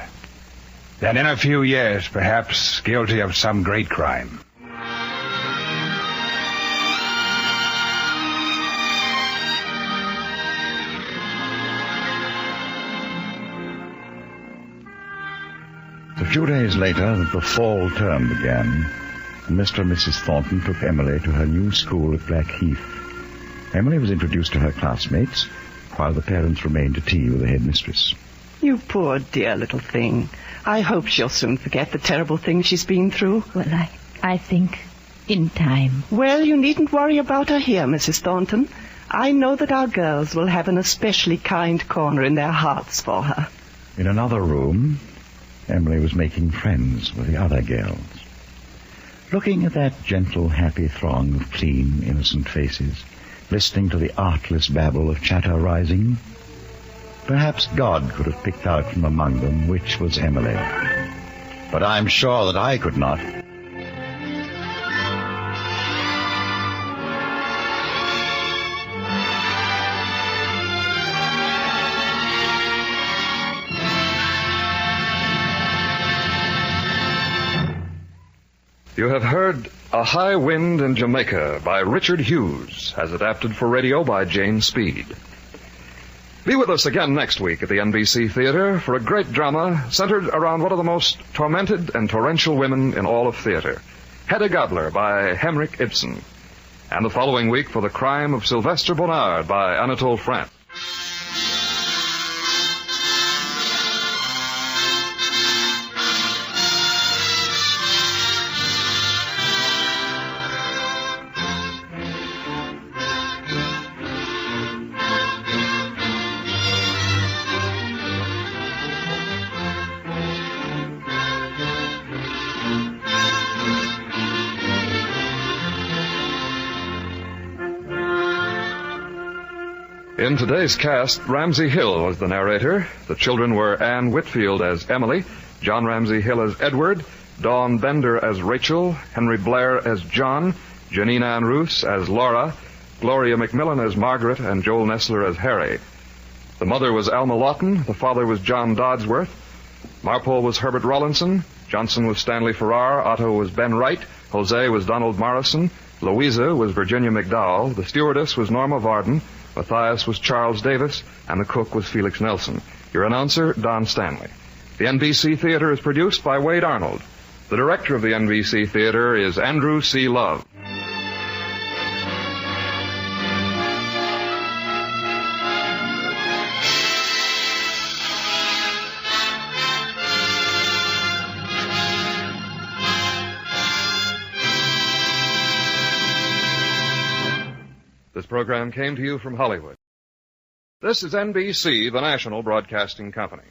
than in a few years, perhaps guilty of some great crime. A few days later, the fall term began, and Mr. and Mrs. Thornton took Emily to her new school at Blackheath. Emily was introduced to her classmates, while the parents remained to tea with the headmistress. You poor dear little thing. I hope she'll soon forget the terrible things she's been through. Well, I think in time. Well, you needn't worry about her here, Mrs. Thornton. I know that our girls will have an especially kind corner in their hearts for her. In another room, Emily was making friends with the other girls. Looking at that gentle, happy throng of clean, innocent faces, listening to the artless babble of chatter rising, perhaps God could have picked out from among them which was Emily. But I'm sure that I could not. You have heard A High Wind in Jamaica by Richard Hughes, as adapted for radio by Jane Speed. Be with us again next week at the NBC Theater for a great drama centered around one of the most tormented and torrential women in all of theater, Hedda Gabler by Henrik Ibsen. And the following week for The Crime of Sylvester Bonnard by Anatole France. In today's cast, Ramsey Hill was the narrator. The children were Anne Whitfield as Emily, John Ramsey Hill as Edward, Dawn Bender as Rachel, Henry Blair as John, Janine Ann Roos as Laura, Gloria McMillan as Margaret, and Joel Nessler as Harry. The mother was Alma Lawton, the father was John Dodsworth, Marpole was Herbert Rawlinson, Johnson was Stanley Farrar, Otto was Ben Wright, Jose was Donald Morrison, Louisa was Virginia McDowell, the stewardess was Norma Varden, Matthias was Charles Davis, and the cook was Felix Nelson. Your announcer, Don Stanley. The NBC Theater is produced by Wade Arnold. The director of the NBC Theater is Andrew C. Love. This program came to you from Hollywood. This is NBC, the national broadcasting company.